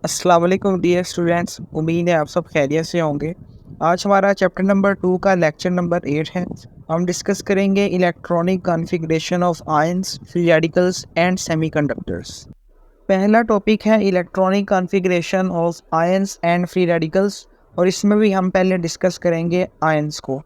अस्सलाम वालेकुम dear students, उम्मीद है आप सब खैरियत से होंगे। आज हमारा चैप्टर नंबर 2 का लेक्चर नंबर 8 है। हम डिस्कस करेंगे electronic configuration of ions, free radicals and semiconductors. पहला टॉपिक है electronic configuration of ions and free radicals, और इसमें भी हम पहले डिस्कस करेंगे आयंस को।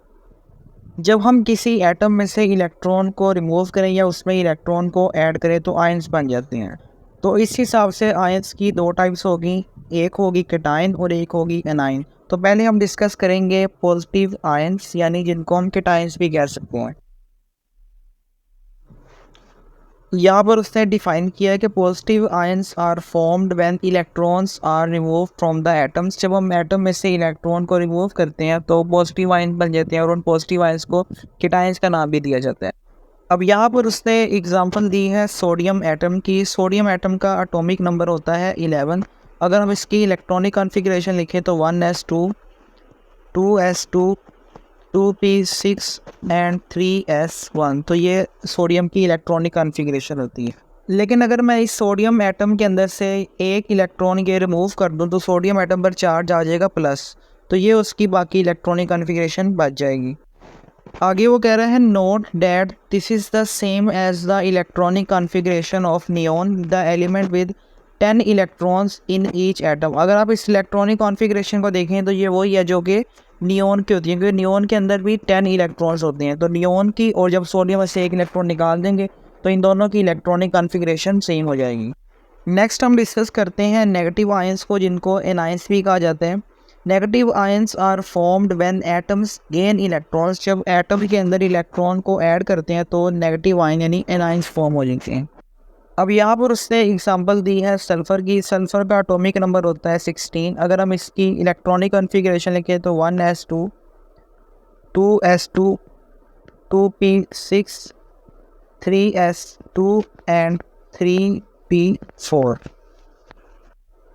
जब हम किसी एटम में से इलेक्ट्रॉन को रिमूव करें या उसमें इलेक्ट्रॉन को ऐड करें तो आयंस बन जाते हैं। तो इस हिसाब से आयंस की दो टाइप्स होगी, एक होगी कैटायन और एक होगी एनायन। तो पहले हम डिस्कस करेंगे पॉजिटिव आयंस, यानी जिनको हम कैटायंस भी कह सकते हैं। यहाँ पर उसने डिफाइन किया है कि positive ions are formed when electrons are remove from the atoms. जब हम एटम में से इलेक्ट्रॉन को रिमूव करते हैं तो पॉजिटिव आयंस बन जाते हैं, और उन पॉजिटिव आयंस को कैटायंस का नाम भी दिया जाता है। अब यहाँ पर उसने एग्जांपल दी है सोडियम एटम की। सोडियम एटम का एटॉमिक नंबर होता है 11। अगर हम इसकी इलेक्ट्रॉनिक कॉन्फ़िगरेशन लिखें तो 1s2, 2s2, 2p6 and 3s1। तो ये सोडियम की इलेक्ट्रॉनिक कॉन्फ़िगरेशन होती है। लेकिन अगर मैं इस सोडियम एटम के अंदर से एक इलेक्ट्रॉन के रिमूव कर दूं तो सोडियम एटम पर चार्ज आ जाएगा प्लस, तो ये उसकी बाकी इलेक्ट्रॉनिक कॉन्फ़िगरेशन बच जाएगी। आगे वो कह रहे हैं note that this is the same as the electronic configuration of neon, the element with 10 electrons in each atom. अगर आप इस इलेक्ट्रॉनिक कॉन्फ़िगरेशन को देखें तो ये वही है जो कि नियॉन की होती है, क्योंकि नियॉन के अंदर भी 10 इलेक्ट्रॉन्स होते हैं। तो नियॉन की और जब सोडियम से एक इलेक्ट्रॉन निकाल देंगे तो इन दोनों की इलेक्ट्रॉनिक कॉन्फ़िगरेशन सेम हो जाएगी। नेक्स्ट हम डिस्कस करते हैं नेगेटिव आयंस को, जिनको एनायंस भी कहा जाता है। Negative ions are formed when atoms gain electrons. जब एटम के अंदर इलेक्ट्रॉन को ऐड करते हैं तो नेगेटिव आयन यानी एनायंस फॉर्म हो जाते हैं। अब यहाँ पर उसने एग्जांपल दी है सल्फ़र की। सल्फ़र का एटॉमिक नंबर होता है 16। अगर हम इसकी इलेक्ट्रॉनिक कॉन्फ़िगरेशन लिखें तो 1s2, 2s2, 2p6, 3s2 and 3p4।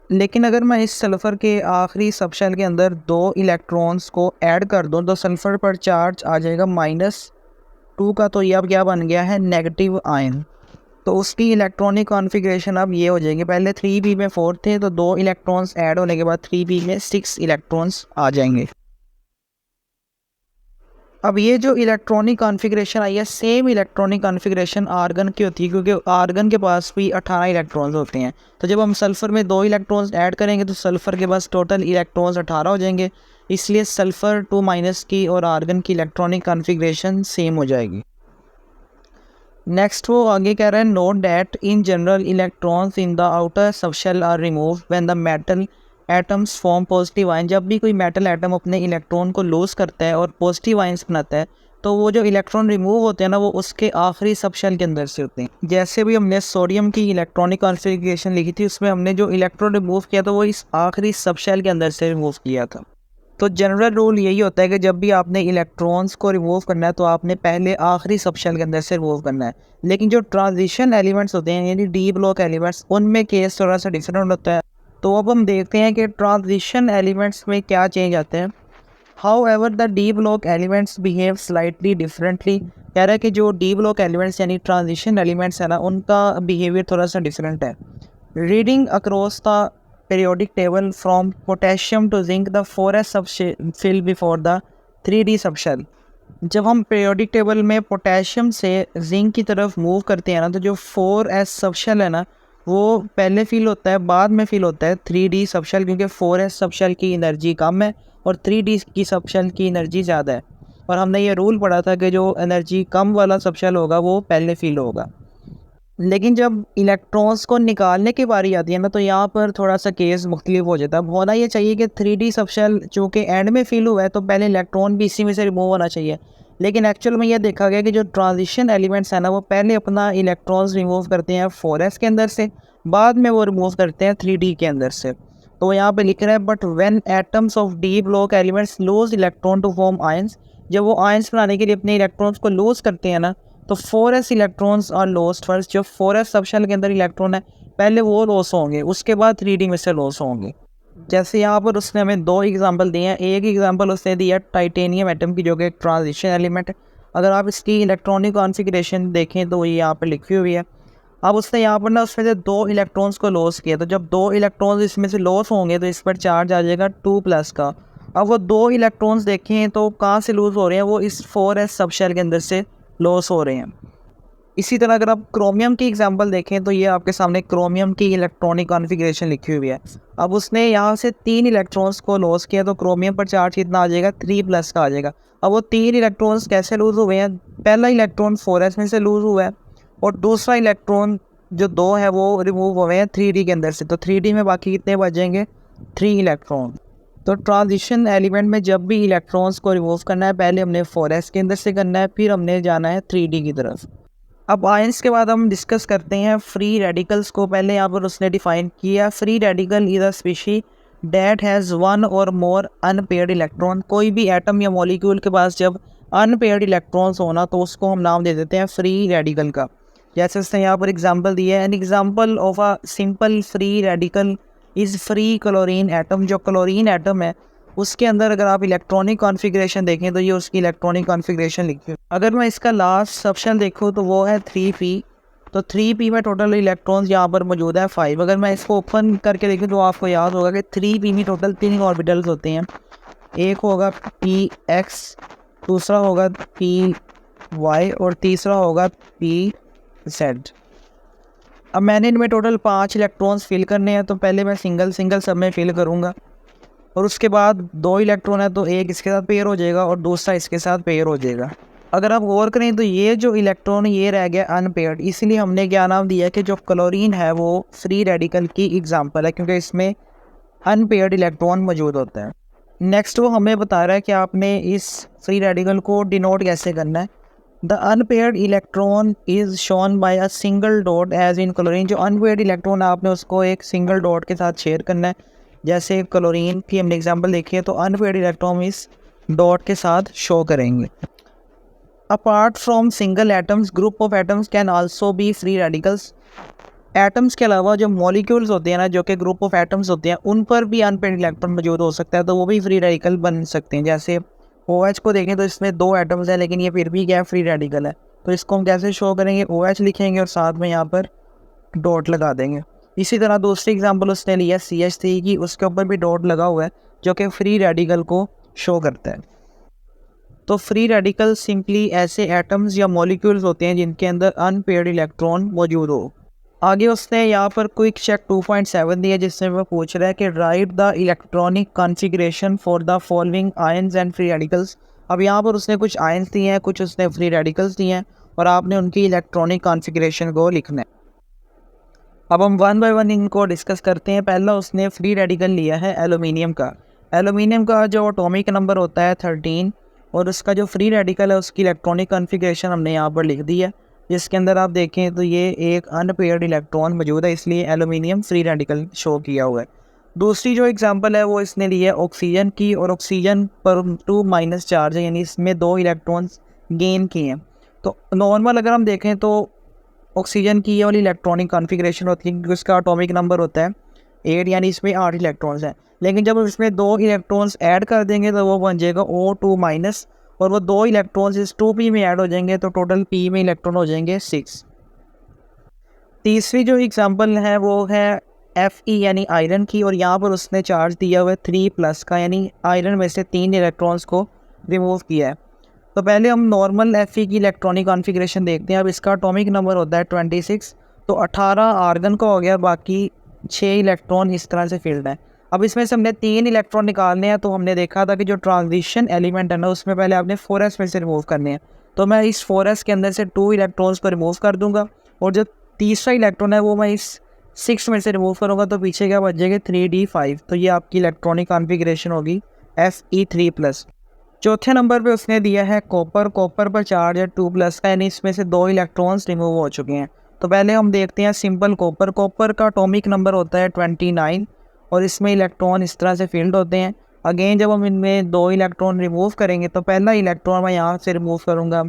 लेकिन अगर मैं इस सल्फ़र के आखिरी सबशेल के अंदर दो इलेक्ट्रॉन्स को ऐड कर दूं तो सल्फ़र पर चार्ज आ जाएगा -2 का। तो ये अब क्या बन गया है, नेगेटिव आयन। तो उसकी इलेक्ट्रॉनिक कॉन्फ़िगरेशन अब ये हो जाएगी, पहले 3p में 4 थे तो दो इलेक्ट्रॉन्स ऐड होने के बाद 3p में 6 इलेक्ट्रॉन्स आ जाएंगे। अब ये जो इलेक्ट्रॉनिक कॉन्फ़िगरेशन आई है, सेम इलेक्ट्रॉनिक कॉन्फ़िगरेशन आर्गन की होती है, क्योंकि आर्गन के पास भी 18 इलेक्ट्रॉन्स होते हैं। तो जब हम सल्फ़र में 2 इलेक्ट्रॉन्स ऐड करेंगे तो सल्फ़र के पास टोटल इलेक्ट्रॉन्स 18 हो जाएंगे। इसलिए सल्फ़र 2- की और आर्गन की इलेक्ट्रॉनिक कॉन्फ़िगरेशन सेम हो जाएगी। नेक्स्ट वो आगे कह रहे हैं note that in general electrons in the outer subshell are remove when the metal atoms form positive ion. जब भी कोई मेटल एटम अपने इलेक्ट्रॉन को लूज़ करता है और पॉजिटिव आयंस बनाता है तो वो जो इलेक्ट्रॉन रिमूव होते हैं ना, वो उसके आखिरी सबशेल के अंदर से होते हैं। जैसे भी हमने सोडियम की इलेक्ट्रॉनिक कॉन्फ़िगरेशन लिखी थी, उसमें हमने जो इलेक्ट्रॉन रिमूव किया था वो इस आखिरी सबशेल के अंदर से रिमूव किया था। तो जनरल रूल यही होता है कि जब भी आपने इलेक्ट्रॉन्स को रिमूव करना है तो आपने पहले आखिरी सबशेल के अंदर से रिमूव करना है। लेकिन जो ट्रांजिशन एलिमेंट्स होते हैं यानी डी ब्लॉक एलिमेंट्स, उनमें केस थोड़ा सा डिफरेंट होता है। तो अब हम देखते हैं कि ट्रांजिशन एलिमेंट्स में क्या चेंज आते हैं। However the D block elements behave slightly differently. कह रहा है कि जो डी ब्लॉक एलिमेंट्स यानी ट्रांजिशन एलिमेंट्स है ना, उनका बिहेवियर थोड़ा सा डिफरेंट है। Reading across the periodic table from potassium to zinc, the 4s subshell before the 3d subshell। जब हम periodic table में पोटेशियम से जिंक की तरफ मूव करते हैं ना, तो जो 4s सबशेल है ना, वो पहले फील होता है, बाद में फील होता है 3d सबशेल, क्योंकि 4s सबशेल की एनर्जी कम है और 3d की सबशेल की एनर्जी ज़्यादा है। और हमने ये रूल पढ़ा था कि जो एनर्जी कम वाला सबशेल होगा वो पहले फील होगा। लेकिन जब इलेक्ट्रॉन्स को निकालने की बारी आती है ना, तो यहाँ पर थोड़ा सा केस मुख्तलिफ हो जाता है। होना ये चाहिए कि 3d सबशेल चूँकि एंड में फील हुआ है तो पहले इलेक्ट्रॉन भी इसी में से रिमूव होना चाहिए। लेकिन एक्चुअल में यह देखा गया कि जो ट्रांजिशन एलिमेंट्स हैं ना, वो पहले अपना इलेक्ट्रॉन्स रिमूव करते हैं 4s के अंदर से, बाद में वो रिमूव करते हैं 3d के अंदर से। तो यहाँ पे लिख रहा है but when atoms of D block elements lose electron to form ions. जब वो आयंस बनाने के लिए अपने इलेक्ट्रॉन्स को लूज करते हैं ना, तो 4s electrons are lost first. जो 4s सबशेल के अंदर इलेक्ट्रॉन है पहले वो लॉस होंगे, उसके बाद 3d में से लॉस होंगे। जैसे यहाँ पर उसने हमें दो एग्जांपल दिए हैं। एक एग्जांपल उसने दिया टाइटेनियम एटम की, जो कि एक ट्रांजिशन एलिमेंट है। अगर आप इसकी इलेक्ट्रॉनिक कॉन्फ़िगरेशन देखें तो ये यहाँ पर लिखी हुई है। अब उसने यहाँ पर ना उसमें से 2 इलेक्ट्रॉन्स को लॉस किया, तो जब 2 इलेक्ट्रॉन्स इसमें से लॉस होंगे तो इस पर चार्ज आ जाएगा 2+ का। अब वो 2 इलेक्ट्रॉन्स देखें तो कहाँ से लूज़ हो रहे हैं, वो इस 4s सब शेल के अंदर से लॉस हो रहे हैं। इसी तरह अगर आप क्रोमियम की एग्जांपल देखें तो ये आपके सामने क्रोमियम की इलेक्ट्रॉनिक कॉन्फ़िगरेशन लिखी हुई है। अब उसने यहाँ से 3 इलेक्ट्रॉन्स को लॉस किया तो क्रोमियम पर चार्ज कितना आ जाएगा, 3+ का आ जाएगा। अब वो 3 इलेक्ट्रॉन्स कैसे लूज़ हुए हैं, पहला इलेक्ट्रॉन 4s में से लूज़ हुआ है और दूसरा इलेक्ट्रॉन जो 2 है वो रिमूव हुए हैं 3d के अंदर से, तो 3d में बाकी कितने बचेंगे, 3 इलेक्ट्रॉन। तो ट्रांजिशन एलिमेंट में जब भी इलेक्ट्रॉन्स को रिमूव करना है पहले हमने 4s के अंदर से करना है, फिर हमने जाना है 3d की तरफ। अब आयंस के बाद हम डिस्कस करते हैं फ्री रेडिकल्स को। पहले यहाँ पर उसने डिफाइन किया, free radical is a species that has 1 और मोर अनपेयर्ड इलेक्ट्रॉन। कोई भी एटम या मॉलिक्यूल के पास जब अनपेयर्ड इलेक्ट्रॉन्स होना तो उसको हम नाम दे देते हैं फ्री रेडिकल का। जैसे उसने यहाँ पर एग्जांपल दिया है, an example of a simple free radical is free chlorine atom. जो क्लोरीन एटम है उसके अंदर अगर आप इलेक्ट्रॉनिक कॉन्फ़िगरेशन देखें तो ये उसकी इलेक्ट्रॉनिक कॉन्फ़िगरेशन लिखी है। अगर मैं इसका लास्ट ऑप्शन देखूँ तो वो है 3p। तो 3p में टोटल इलेक्ट्रॉन्स यहाँ पर मौजूद है 5। अगर मैं इसको ओपन करके देखूँ तो आपको याद होगा कि 3p में टोटल 3 ऑर्बिटल्स होते हैं। एक होगा px, दूसरा होगा py और तीसरा होगा pz। अब मैंने इनमें टोटल 5 इलेक्ट्रॉन्स फिल करने हैं, तो पहले मैं सिंगल सब में फिल करूँगा और उसके बाद 2 इलेक्ट्रॉन है तो एक इसके साथ पेयर हो जाएगा और दूसरा इसके साथ पेयर हो जाएगा। अगर आप गौर करें तो ये जो इलेक्ट्रॉन ये रह गया अनपेयर्ड, इसलिए हमने क्या नाम दिया कि जो क्लोरीन है वो फ्री रेडिकल की एग्जांपल है क्योंकि इसमें अनपेयर्ड इलेक्ट्रॉन मौजूद होता है। नेक्स्ट वो हमें बता रहा है कि आपने इस फ्री रेडिकल को डिनोट कैसे करना है। The unpaired electron is shown by a single dot as in chlorine. जो अनपेयर्ड इलेक्ट्रॉन आपने उसको एक सिंगल डॉट के साथ शेयर करना है। जैसे क्लोरीन की हमने एग्जांपल देखी है तो अनपेयर्ड इलेक्ट्रॉन इस डॉट के साथ शो करेंगे। Apart from single atoms group of atoms can also be free radicals. Atoms के अलावा जो मॉलिक्यूल्स होते हैं ना, जो कि ग्रुप ऑफ एटम्स होते हैं, उन पर भी अनपेयर्ड इलेक्ट्रॉन मौजूद हो सकता है तो वो भी फ्री रेडिकल बन सकते हैं। जैसे OH को देखें तो इसमें 2 एटम्स हैं लेकिन ये फिर भी क्या फ्री रेडिकल है, तो इसको हम कैसे शो करेंगे, OH लिखेंगे और साथ में यहाँ पर डॉट लगा देंगे। इसी तरह दूसरी एग्जांपल उसने लिया CH3 की, उसके ऊपर भी डॉट लगा हुआ है जो कि फ्री रेडिकल को शो करता है। तो फ्री रेडिकल सिंपली ऐसे एटम्स या मॉलिक्यूल्स होते हैं जिनके अंदर अनपेयर्ड इलेक्ट्रॉन मौजूद हो। आगे उसने यहाँ पर क्विक चेक 2.7 दिया जिसमें वो पूछ रहा है कि right the electronic configuration for the following ions and free radicals. अब यहाँ पर उसने कुछ आयंस दिए हैं, कुछ उसने फ्री रेडिकल्स दिए हैं और आपने उनकी इलेक्ट्रॉनिक कॉन्फ़िगरेशन को लिखना है। अब हम 1 बाय 1 इनको डिस्कस करते हैं। पहला उसने फ्री रेडिकल लिया है एलुमिनियम का। एलुमिनियम का जो एटॉमिक नंबर होता है 13 और उसका जो फ्री रेडिकल है उसकी इलेक्ट्रॉनिक कॉन्फ़िगरेशन हमने यहाँ पर लिख दी है, जिसके अंदर आप देखें तो ये एक अनपेयर्ड इलेक्ट्रॉन मौजूद है, इसलिए एलुमिनियम फ्री रेडिकल शो किया हुआ है। दूसरी जो एग्जांपल है वो इसने ली है ऑक्सीजन की और ऑक्सीजन पर 2- चार्ज है, यानी इसमें 2 इलेक्ट्रॉन्स गेन किए हैं। तो नॉर्मल अगर हम देखें तो ऑक्सीजन की ये वाली इलेक्ट्रॉनिक कॉन्फ़िगरेशन होती है क्योंकि उसका एटॉमिक नंबर होता है 8, यानी इसमें 8 इलेक्ट्रॉन्स हैं। लेकिन जब इसमें 2 इलेक्ट्रॉन्स ऐड कर देंगे तो वो बन जाएगा O2- और वो 2 इलेक्ट्रॉन्स इस 2p में ऐड हो जाएंगे तो टोटल p में इलेक्ट्रॉन हो जाएंगे 6। तीसरी जो एग्जांपल है वो है Fe यानी आयरन की और यहाँ पर उसने चार्ज दिया हुआ है 3+ का, यानी आयरन में से 3 इलेक्ट्रॉन्स को रिमूव किया है। तो पहले हम नॉर्मल Fe की इलेक्ट्रॉनिक कॉन्फ़िगरेशन देखते हैं। अब इसका एटॉमिक नंबर होता है 26, तो 18 आर्गन का हो गया, बाकी 6 इलेक्ट्रॉन इस तरह से फील्ड है। अब इसमें से हमने 3 इलेक्ट्रॉन निकालने हैं, तो हमने देखा था कि जो ट्रांजिशन एलिमेंट है ना उसमें पहले आपने 4s में से रिमूव करने हैं। तो मैं इस 4s के अंदर से 2 इलेक्ट्रॉन्स को रिमूव कर दूंगा और जो तीसरा इलेक्ट्रॉन है वो मैं इस 6 में से रिमूव करूँगा, तो पीछे क्या बच जाएगा 3d5। तो ये आपकी इलेक्ट्रॉनिक कॉन्फ़िगरेशन होगी Fe3+। चौथे नंबर पे उसने दिया है कॉपर। कॉपर पर चार्ज है 2+ का, यानी इसमें से 2 इलेक्ट्रॉन्स रिमूव हो चुके हैं। तो पहले हम देखते हैं सिंपल कॉपर। कॉपर का एटॉमिक नंबर होता है 29 और इसमें इलेक्ट्रॉन इस तरह से फील्ड होते हैं। अगेन जब हम इनमें 2 इलेक्ट्रॉन रिमूव करेंगे तो पहला इलेक्ट्रॉन मैं यहाँ से रिमूव करूँगा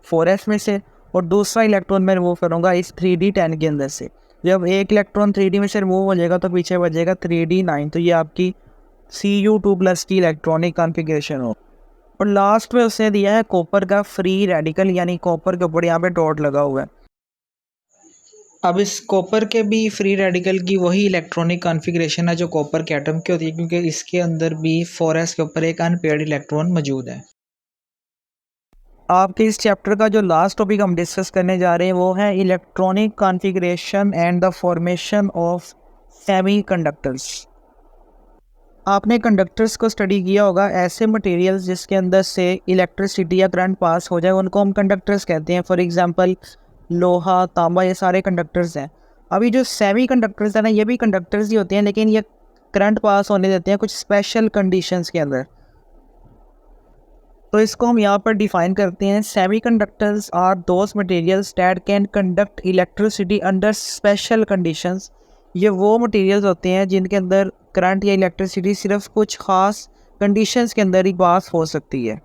4s में से और दूसरा इलेक्ट्रॉन मैं रिमूव करूँगा इस 3d10 के अंदर से। जब एक इलेक्ट्रॉन 3d में से रिमूव हो जाएगा तो पीछे बचेगा 3d9। तो ये आपकी Cu2+ की इलेक्ट्रॉनिक कॉन्फ़िगरेशन हो। और लास्ट में उसने दिया है कॉपर का फ्री रेडिकल, यानी कॉपर के ऊपर यहाँ पे डॉट लगा हुआ है। अब इस कॉपर के भी फ्री रेडिकल की वही इलेक्ट्रॉनिक कॉन्फ़िगरेशन है जो कॉपर के एटम की होती है, क्योंकि इसके अंदर भी 4s के ऊपर एक अनपेयर्ड इलेक्ट्रॉन मौजूद है। आपके इस चैप्टर का जो लास्ट टॉपिक हम डिस्कस करने जा रहे हैं वो है electronic configuration and the formation of semiconductors. आपने कंडक्टर्स को स्टडी किया होगा, ऐसे मटेरियल्स जिसके अंदर से इलेक्ट्रिसिटी या करंट पास हो जाए उनको हम कंडक्टर्स कहते हैं। फॉर एग्जांपल लोहा, तांबा, ये सारे कंडक्टर्स हैं। अभी जो सेमी कंडक्टर्स हैं ना, ये भी कंडक्टर्स ही होते हैं, लेकिन ये करंट पास होने देते हैं कुछ स्पेशल कंडीशंस के अंदर। तो इसको हम यहाँ पर डिफाइन करते हैं, semiconductors are those materials that can conduct electricity under special conditions. ये वो मटेरियल्स होते हैं जिनके अंदर करंट या इलेक्ट्रिसिटी सिर्फ कुछ ख़ास कंडीशंस के अंदर ही पास हो सकती है।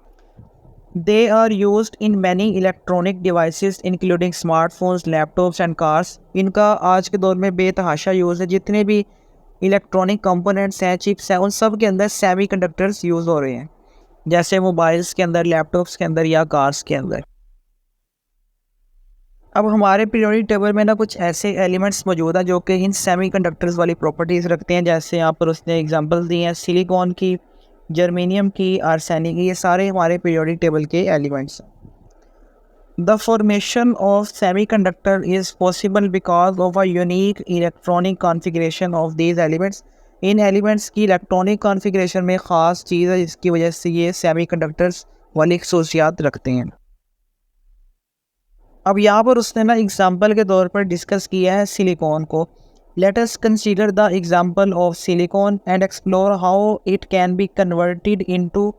They are used in many electronic devices including smartphones, laptops and cars. इनका आज के दौर में बेतहाशा यूज़ है। जितने भी इलेक्ट्रॉनिक कंपोनेंट्स हैं, चिप्स हैं, उन सब के अंदर सेमी कंडक्टर्स यूज़ हो रहे हैं, जैसे मोबाइल्स के अंदर, लैपटॉप्स के अंदर या कार्स के अंदर। अब हमारे पीरियोडिक टेबल में ना कुछ ऐसे एलिमेंट्स मौजूद हैं जो कि इन सेमीकंडक्टर्स वाली प्रॉपर्टीज़ रखते हैं। जैसे यहाँ पर उसने एग्जांपल्स दी हैं सिलिकॉन की, जर्मेनियम की, आर्सेनिक की। ये सारे हमारे पीरियोडिक टेबल के एलिमेंट्स हैं। The formation of semiconductor is possible because of a unique electronic configuration of these elements. In elements की इलेक्ट्रॉनिक कॉन्फ़िगरेशन में ख़ास चीज़ है जिसकी वजह से ये सेमीकंडक्टर्स वाली खसूसियात रखते हैं। अब यहाँ पर उसने ना एग्जाम्पल के तौर पर डिस्कस किया है सिलिकॉन को। Let us consider the example of silicon and explore how it can be converted into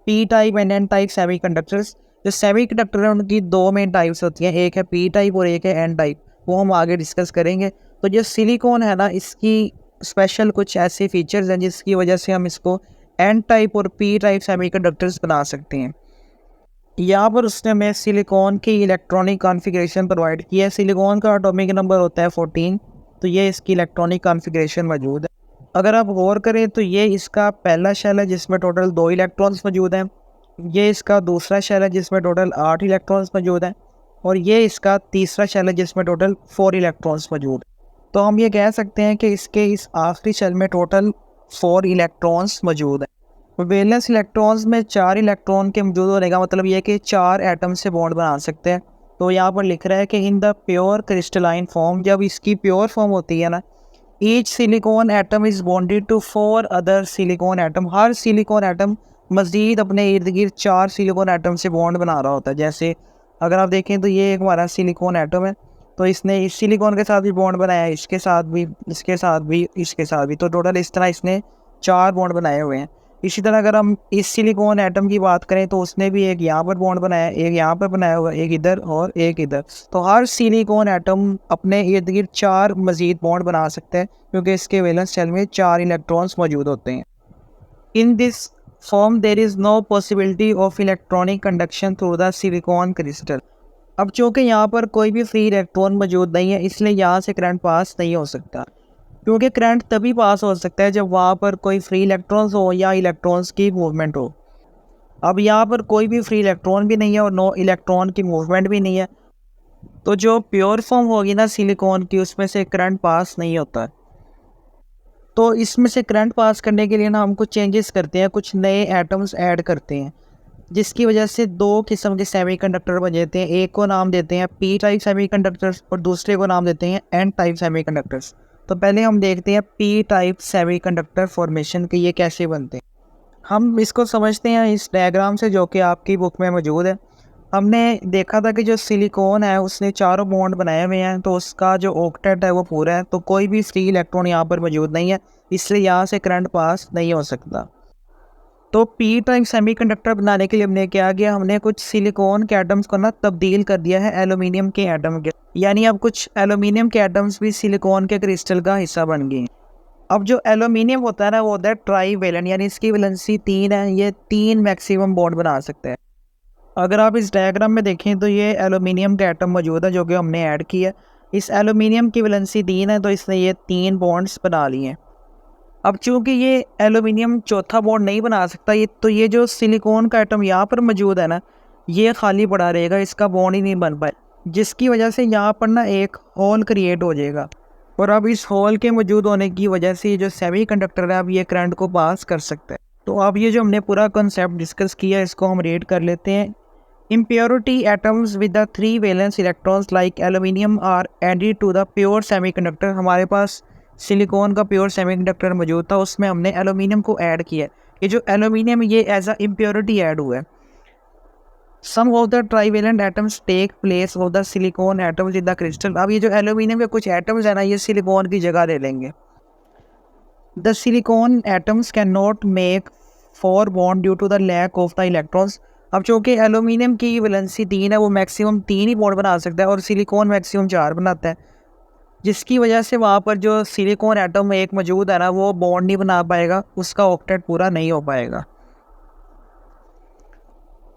P type and N type semiconductors. जो सेमीकंडक्टर है उनकी दो मेन टाइप्स होती हैं, एक है पी टाइप और एक है एन टाइप। वो हम आगे डिस्कस करेंगे। तो जो सिलिकॉन है ना, इसकी स्पेशल कुछ ऐसे फीचर्स हैं जिसकी वजह से हम इसको एन टाइप और पी टाइप सेमीकंडक्टर्स बना सकते हैं। यहाँ पर उसने हमें सिलिकॉन की इलेक्ट्रॉनिक कॉन्फ़िगरेशन प्रोवाइड किया है। सिलिकॉन का एटॉमिक नंबर होता है 14, तो ये इसकी इलेक्ट्रॉनिक कॉन्फ़िगरेशन मौजूद है। अगर आप गौर करें तो ये इसका पहला शेल है जिसमें टोटल 2 इलेक्ट्रॉन्स मौजूद हैं। ये इसका दूसरा शेल है जिसमें टोटल 8 इलेक्ट्रॉन्स मौजूद हैं। और ये इसका तीसरा शेल है जिसमें टोटल 4 इलेक्ट्रॉन्स मौजूद। तो हम ये कह सकते हैं कि इसके इस आखिरी शेल में टोटल 4 इलेक्ट्रॉन्स मौजूद हैं। वैलेंस इलेक्ट्रॉन्स में 4 इलेक्ट्रॉन के मौजूद होने का मतलब ये कि 4 एटम से बॉन्ड बना सकते हैं। तो यहाँ पर लिख रहा है कि in the pure crystalline form, जब इसकी प्योर फॉर्म होती है ना, each silicon atom is bonded to 4 other silicon atom. हर सिलिकॉन एटम मज़ीद अपने इर्द गिर्द 4 सिलिकॉन एटम से बॉन्ड बना रहा होता है। जैसे अगर आप देखें तो ये एक हमारा सिलिकॉन एटम है, तो इसने इस सिलिकॉन के साथ भी बॉन्ड बनाया है, इसके साथ भी, इसके साथ भी, इसके साथ भी। तो टोटल इस तरह इसने 4 बॉन्ड बनाए हुए हैं। इसी तरह अगर हम इस सिलिकॉन एटम की बात करें तो उसने भी एक यहाँ पर बॉन्ड बनाया, एक यहाँ पर बनाया हुआ, एक इधर और एक इधर। तो हर सिलिकॉन एटम अपने इर्द गिर्द 4 मज़ीद बॉन्ड बना सकते हैं क्योंकि इसके वैलेंस शेल में 4 इलेक्ट्रॉन्स मौजूद होते हैं। In this form there is no possibility of electronic conduction through the silicon crystal. अब चूँकि यहाँ पर कोई भी फ्री इलेक्ट्रॉन मौजूद नहीं है, इसलिए यहाँ से करंट पास नहीं हो सकता। क्योंकि करंट तभी पास हो सकता है जब वहाँ पर कोई फ्री इलेक्ट्रॉन्स हो या इलेक्ट्रॉन्स की मूवमेंट हो। अब यहाँ पर कोई भी फ्री इलेक्ट्रॉन भी नहीं है और नो इलेक्ट्रॉन की मूवमेंट भी नहीं है, तो जो प्योर फॉर्म होगी ना सिलिकॉन की, उसमें से करंट पास नहीं होता। तो इसमें से करंट पास करने के लिए ना हम कुछ चेंजेस करते हैं, कुछ नए एटम्स ऐड करते हैं, जिसकी वजह से 2 किस्म के सेमीकंडक्टर बन जाते हैं। एक को नाम देते हैं पी टाइप सेमीकंडक्टर्स और दूसरे को नाम देते हैं एन टाइप सेमीकंडक्टर्स। तो पहले हम देखते हैं पी टाइप सेमीकंडक्टर फॉर्मेशन के ये कैसे बनते हैं। हम इसको समझते हैं इस डायग्राम से जो कि आपकी बुक में मौजूद है। हमने देखा था कि जो सिलिकॉन है उसने 4 बॉन्ड बनाए हुए हैं, तो उसका जो ऑक्टेट है वो पूरा है, तो कोई भी फ्री इलेक्ट्रॉन यहाँ पर मौजूद नहीं है, इसलिए यहाँ से करंट पास नहीं हो सकता। तो पी टाइप सेमीकंडक्टर बनाने के लिए हमने क्या किया, हमने कुछ सिलिकॉन के एटम्स को ना तब्दील कर दिया है एल्यूमिनियम के एटम के, यानी अब कुछ एल्यूमिनियम के एटम्स भी सिलिकॉन के क्रिस्टल का हिस्सा बन गए। अब जो एल्यूमिनियम होता है ना, वो होता है ट्राईवेलेंट, यानी इसकी वैलेंसी 3 है। ये 3 मैक्सिमम बॉन्ड बना सकते हैं। अगर आप इस डायग्राम में देखें तो ये एल्यूमिनियम का एटम मौजूद है जो कि हमने ऐड किया। इस एल्यूमिनियम की वैलेंसी 3 है, तो इसने ये 3 बॉन्ड्स बना लिए हैं। अब चूंकि ये एल्यूमिनियम चौथा बॉन्ड नहीं बना सकता, ये जो सिलिकॉन का एटम यहाँ पर मौजूद है ना, ये खाली पड़ा रहेगा, इसका बॉन्ड ही नहीं बन पाए। जिसकी वजह से यहाँ पर ना एक होल क्रिएट हो जाएगा, और अब इस होल के मौजूद होने की वजह से ये जो सेमीकंडक्टर है अब ये करंट को पास कर सकता है। तो अब ये जो हमने पूरा कॉन्सेप्ट डिस्कस किया इसको हम रेड कर लेते हैं। Impurity atoms with the 3 valence electrons like aluminium are added to the pure semiconductor. हमारे पास सिलिकॉन का प्योर सेमीकंडक्टर मौजूद था, उसमें हमने एल्यूमिनियम को ऐड किया। ये जो एल्यूमिनियम ये एज अ इम्प्योरिटी ऐड हुआ है। Some of the trivalent atoms take place of the silicon atoms in the crystal. अब ये जो एल्यूमिनियम के कुछ एटम्स है ना ये सिलिकॉन की जगह ले लेंगे। The silicon atoms can not make 4 bond due to the lack of the electrons. अब चूँकि एल्यूमिनियम की वैलेंसी 3 है, वो मैक्सिमम 3 ही बॉन्ड बना सकता है और सिलिकॉन मैक्सिमम 4 बनाता है, जिसकी वजह से वहाँ पर जो सिलिकॉन एटम एक मौजूद है ना वो बॉन्ड नहीं बना पाएगा, उसका ऑक्टेट पूरा नहीं हो पाएगा।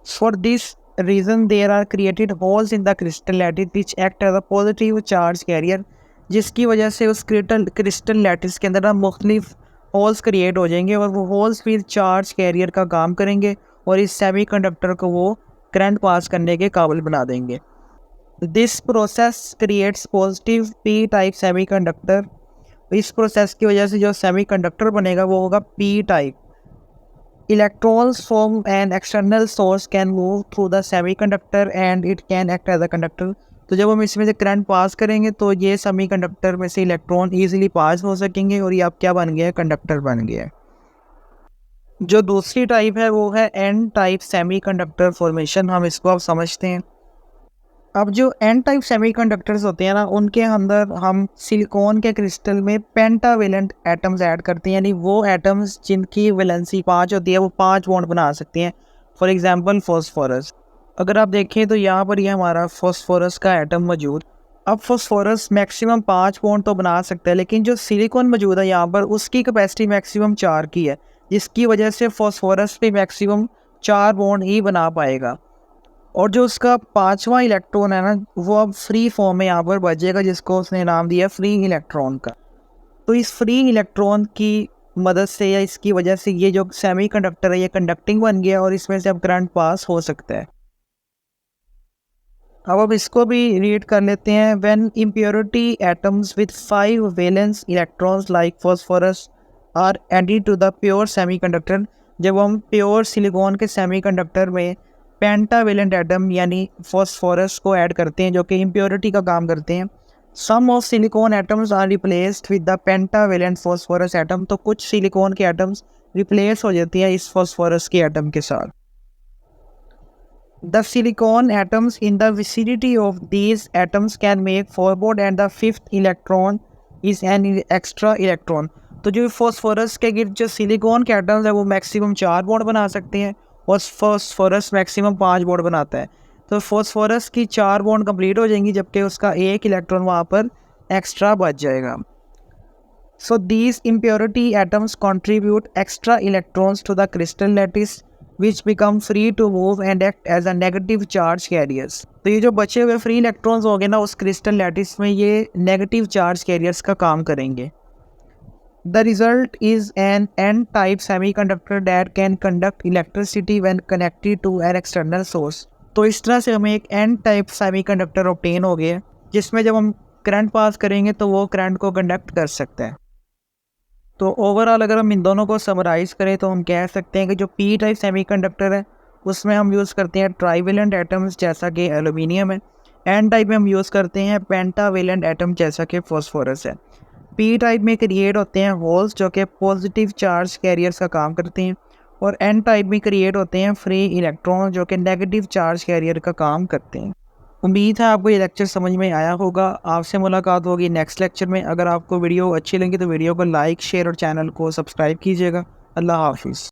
For this reason there are created holes in the crystal lattice which act as a positive charge carrier, जिसकी वजह से उस क्रिस्टल लैटिस के अंदर ना मुख्तलिफ होल्स क्रिएट हो जाएंगे और वो होल्स फिर चार्ज कैरियर का काम करेंगे और इस सेमीकंडक्टर को वो करंट पास करने के काबिल बना देंगे। This process creates positive P type semiconductor. इस प्रोसेस की वजह से जो सेमीकंडक्टर बनेगा वो होगा P type. Electrons from an external source can move through the semiconductor and it can act as a conductor। तो जब हम इसमें से करंट पास करेंगे तो ये सेमीकंडक्टर में से इलेक्ट्रॉन इजीली पास हो सकेंगे और ये अब क्या बन गया है, कंडक्टर बन गया है। जो दूसरी टाइप है वो है एन टाइप सेमीकंडक्टर फॉर्मेशन। हम इसको अब समझते हैं। अब जो एन टाइप सेमीकंडक्टर्स होते हैं ना उनके अंदर हम सिलिकॉन के क्रिस्टल में पेंटावेलेंट एटम्स ऐड करते हैं, यानी वो एटम्स जिनकी वैलेंसी 5 होती है वो 5 बॉन्ड बना सकते हैं। For example phosphorus. अगर आप देखें तो यहाँ पर ये हमारा फॉस्फोरस का एटम मौजूद। अब फॉस्फोरस मैक्सिमम 5 बॉन्ड तो बना सकता है, लेकिन जो सिलिकॉन मौजूद है यहाँ पर उसकी कैपेसिटी मैक्सिमम 4 की है, जिसकी वजह से फॉस्फोरस पे मैक्सिमम 4 बॉन्ड ही बना पाएगा। और जो उसका 5वां इलेक्ट्रॉन है ना वो अब फ्री फॉर्म में यहाँ पर बचेगा, जिसको उसने नाम दिया फ्री इलेक्ट्रॉन का। तो इस फ्री इलेक्ट्रॉन की मदद से या इसकी वजह से ये जो सेमीकंडक्टर है ये कंडक्टिंग बन गया और इसमें से अब करंट पास हो सकता है। अब इसको भी रीड कर लेते हैं। When impurity atoms with 5 valence electrons like phosphorus are added to the pure semiconductor. जब हम प्योर सिलिकॉन के सेमीकंडक्टर में पेंटावेलेंट एटम यानी फॉस्फोरस को ऐड करते हैं जो कि इम्प्योरिटी का काम करते हैं। Some of silicon atoms are replaced with the pentavalent phosphorus atom. तो कुछ सिलिकॉन के एटम्स रिप्लेस हो जाती हैं इस फॉस्फोरस के एटम के साथ। The silicon atoms in the vicinity of these atoms can make 4 bond and the 5th electron is an extra electron. तो जो फॉस्फोरस के गिर्द जो सिलिकॉन के एटम्स है वो मैक्सिमम 4 बॉन्ड बना सकते हैं और फॉस्फोरस मैक्सिमम 5 बॉन्ड बनाता है। तो फॉस्फोरस की 4 बॉन्ड कंप्लीट हो जाएंगी जबकि उसका 1 इलेक्ट्रॉन वहाँ पर एक्स्ट्रा बच जाएगा। So these impurity atoms contribute extra electrons to the crystal lattice which become free to move and act as a negative charge carriers. तो ये जो बचे हुए फ्री इलेक्ट्रॉन्स हो गए ना उस क्रिस्टल लैटिस में ये नेगेटिव चार्ज कैरियर्स का काम करेंगे। The result is an N-type semiconductor that can conduct electricity when connected to an external source। तो इस तरह से हमें एक N-type semiconductor obtain हो गया जिसमें जब हम करंट पास करेंगे तो वो करंट को कंडक्ट कर सकता है। तो ओवरऑल अगर हम इन दोनों को समराइज़ करें तो हम कह सकते हैं कि जो पी टाइप सेमीकंडक्टर है उसमें हम यूज़ करते हैं ट्राईवेलेंट एटम्स जैसा कि एल्यूमिनियम है। एन टाइप में हम यूज़ करते हैं पेंटावेलेंट एटम जैसा कि फॉस्फोरस है। पी टाइप में क्रिएट होते हैं होल्स जो कि पॉजिटिव चार्ज कैरियर्स का काम करते हैं और एन टाइप में क्रिएट होते हैं फ्री इलेक्ट्रॉन जो कि नेगेटिव चार्ज कैरियर का काम करते हैं। उम्मीद है आपको ये लेक्चर समझ में आया होगा। आपसे मुलाकात होगी नेक्स्ट लेक्चर में। अगर आपको वीडियो अच्छी लगी तो वीडियो को लाइक शेयर और चैनल को सब्सक्राइब कीजिएगा। अल्लाह हाफिज़।